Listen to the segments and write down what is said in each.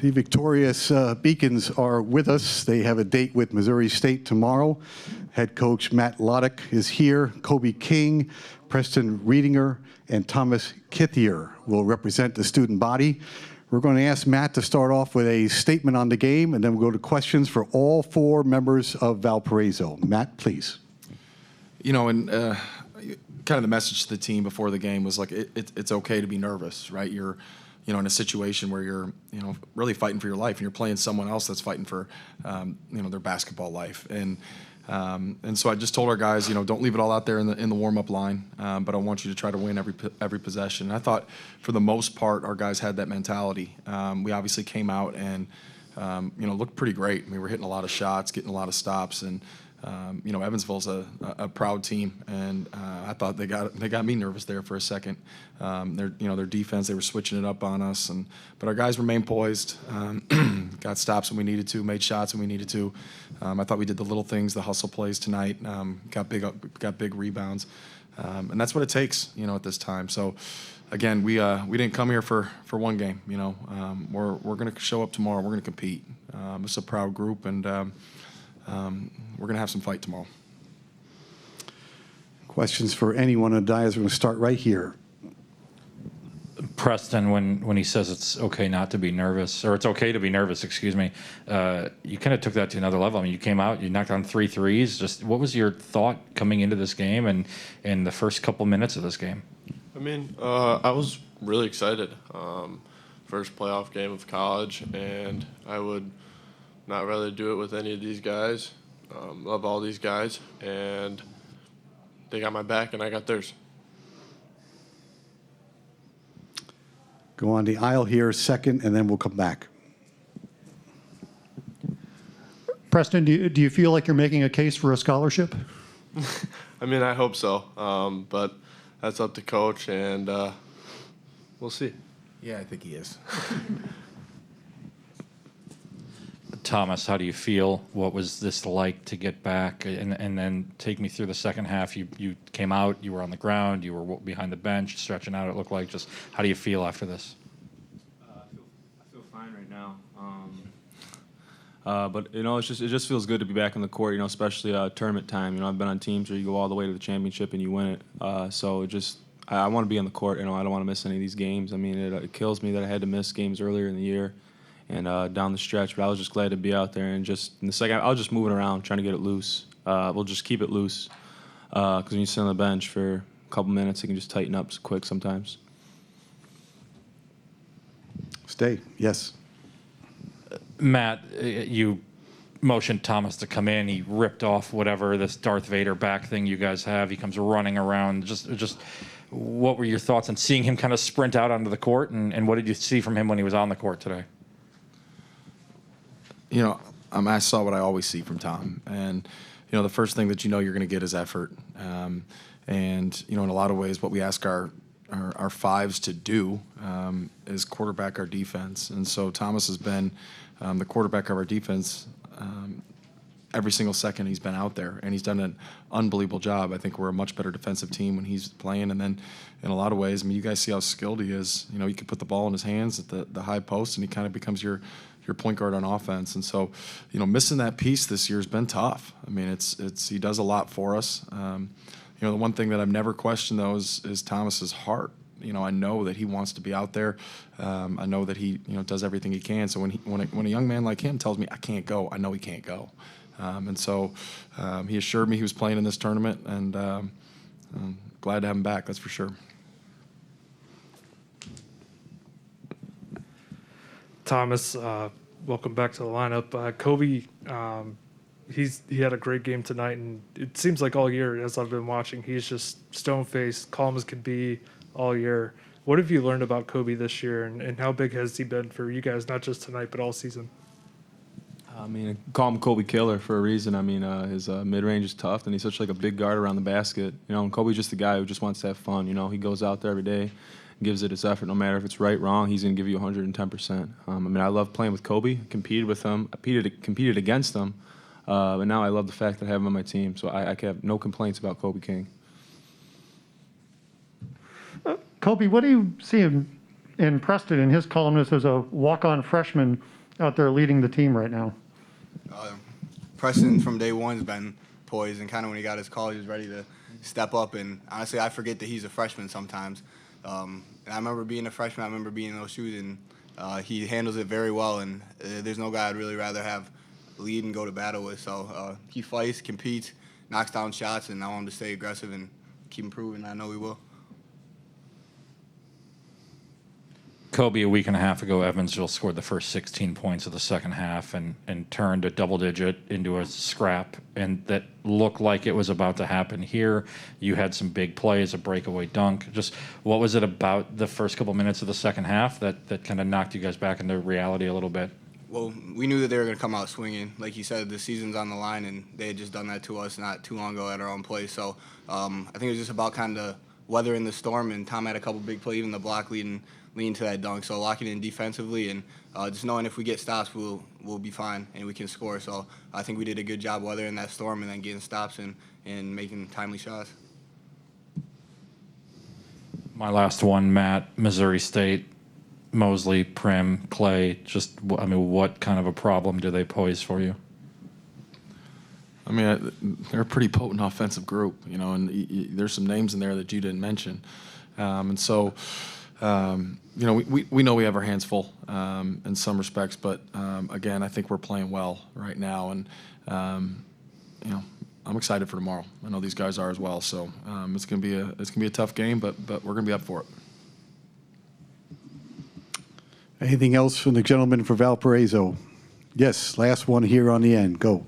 The victorious Beacons are with us. They have a date with Missouri State tomorrow. Head coach Matt Loddick is here. Kobe King, Preston Reedinger, and Thomas Kithier will represent the student body. We're going to ask Matt to start off with a statement on the game, and then we'll go to questions for all four members of Valparaiso. Matt, please. You know, and kind of the message to the team before the game was like, it's okay to be nervous, right? You're, you know, in a situation where you're, you know, really fighting for your life, and you're playing someone else that's fighting for, you know, their basketball life. And so I just told our guys, you know, don't leave it all out there in the warm-up line, but I want you to try to win every possession. And I thought, for the most part, our guys had that mentality. We obviously came out and, you know, looked pretty great. I mean, we're hitting a lot of shots, getting a lot of stops, and you know, Evansville's a proud team, and I thought they got me nervous there for a second. Their defense, they were switching it up on us, but our guys remained poised, got stops when we needed to, made shots when we needed to. I thought we did the little things, the hustle plays tonight, got big rebounds, and that's what it takes, you know, at this time. So again, we didn't come here for one game, you know. We're going to show up tomorrow. We're going to compete. It's a proud group, and we're going to have some fight tomorrow. Questions for anyone on the dais? We're going to start right here. Preston, when he says it's okay not to be nervous, or it's okay to be nervous, excuse me, you kind of took that to another level. I mean, you came out, you knocked on 3 threes. Just what was your thought coming into this game and in the first couple minutes of this game? I mean, I was really excited. First playoff game of college, and I would not rather do it with any of these guys. Love all these guys, and they got my back, and I got theirs. Go on the aisle here, second, and then we'll come back. Preston, do you feel like you're making a case for a scholarship? I mean, I hope so, but that's up to coach, and we'll see. Yeah, I think he is. Thomas, how do you feel? What was this like to get back? And then take me through the second half. You came out, you were on the ground, you were behind the bench, stretching out, it looked like. Just how do you feel after this? I feel fine right now. But, you know, it just feels good to be back in the court, you know, especially tournament time. You know, I've been on teams where you go all the way to the championship and you win it. So I want to be on the court. You know, I don't want to miss any of these games. I mean, it kills me that I had to miss games earlier in the year and down the stretch, but I was just glad to be out there. And just in the second, I was just moving around, trying to get it loose. We'll just keep it loose because when you sit on the bench for a couple minutes, it can just tighten up quick sometimes. Stay, yes. Matt, you motioned Thomas to come in. He ripped off whatever this Darth Vader back thing you guys have. He comes running around. Just what were your thoughts on seeing him kind of sprint out onto the court, and what did you see from him when he was on the court today? You know, I saw what I always see from Tom, and you know, the first thing that you know you're going to get is effort, and you know, in a lot of ways, what we ask our fives to do is quarterback our defense, and so Thomas has been the quarterback of our defense every single second he's been out there, and he's done an unbelievable job. I think we're a much better defensive team when he's playing, and then in a lot of ways, I mean, you guys see how skilled he is. You know, you can put the ball in his hands at the high post, and he kind of becomes your point guard on offense. And so, you know, missing that piece this year has been tough. I mean, it's he does a lot for us. You know, the one thing that I've never questioned, though, is Thomas's heart. You know, I know that he wants to be out there. I know that he, you know, does everything he can. So when a young man like him tells me I can't go, I know he can't go. And so he assured me he was playing in this tournament, and I'm glad to have him back, that's for sure. Thomas, welcome back to the lineup. Kobe, he had a great game tonight, and it seems like all year, as I've been watching, he's just stone-faced, calm as can be all year. What have you learned about Kobe this year, and how big has he been for you guys, not just tonight, but all season? I mean, I call him Kobe Killer for a reason. I mean, his mid-range is tough, and he's such like a big guard around the basket. You know, and Kobe's just a guy who just wants to have fun. You know, he goes out there every day, gives it his effort. No matter if it's right, wrong, he's going to give you 110%. I mean, I love playing with Kobe. I competed with him. I competed against him. But now I love the fact that I have him on my team. So I have no complaints about Kobe King. Kobe, what do you see him And Preston, in his columnist, there's a walk-on freshman out there leading the team right now. Preston from day one has been poised, and kind of when he got his call, he was ready to step up. And honestly, I forget that he's a freshman sometimes. And I remember being a freshman. I remember being in those shoes, and he handles it very well. And there's no guy I'd really rather have lead and go to battle with. So he fights, competes, knocks down shots, and I want him to stay aggressive and keep improving. I know he will. Kobe, a week and a half ago, Evansville scored the first 16 points of the second half and turned a double digit into a scrap, and that looked like it was about to happen here. You had some big plays, a breakaway dunk. Just what was it about the first couple minutes of the second half that kind of knocked you guys back into reality a little bit? Well, we knew that they were going to come out swinging. Like you said, the season's on the line, and they had just done that to us not too long ago at our own place. So I think it was just about kind of weathering the storm, and Tom had a couple big plays, even the block leading to that dunk. So locking in defensively and just knowing if we get stops, we'll be fine and we can score. So I think we did a good job weathering that storm and then getting stops and making timely shots. My last one, Matt, Missouri State, Mosley, Prim, Clay, just, I mean, what kind of a problem do they pose for you? I mean, they're a pretty potent offensive group, you know, and there's some names in there that you didn't mention. And so, you know, we know we have our hands full in some respects, but again, I think we're playing well right now, and you know, I'm excited for tomorrow. I know these guys are as well, so it's gonna be a tough game, but we're gonna be up for it. Anything else from the gentleman for Valparaiso? Yes, last one here on the end. Go.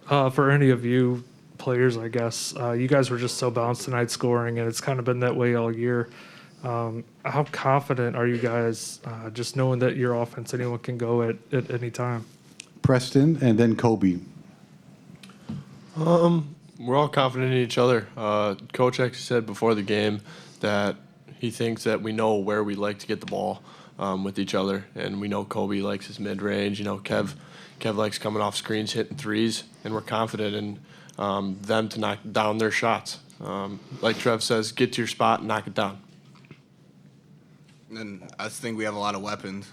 For any of you players, I guess, you guys were just so balanced tonight scoring, and it's kind of been that way all year. How confident are you guys just knowing that your offense, anyone can go at any time? Preston and then Kobe. We're all confident in each other. Coach actually said before the game that he thinks that we know where we like to get the ball with each other, and we know Kobe likes his mid-range. You know, Kev likes coming off screens, hitting threes, and we're confident in them to knock down their shots. Like Trev says, get to your spot and knock it down. And I just think we have a lot of weapons,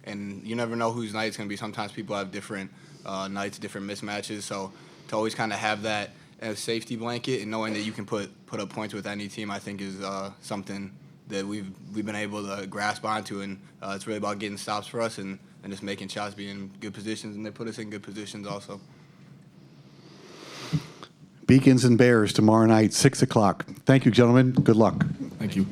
and you never know whose night it's going to be. Sometimes people have different nights, different mismatches, so to always kind of have that safety blanket and knowing that you can put up points with any team, I think is something that we've been able to grasp onto, and it's really about getting stops for us and just making shots, being in good positions, and they put us in good positions also. Beacons and Bears tomorrow night, 6 o'clock. Thank you, gentlemen. Good luck. Thank you.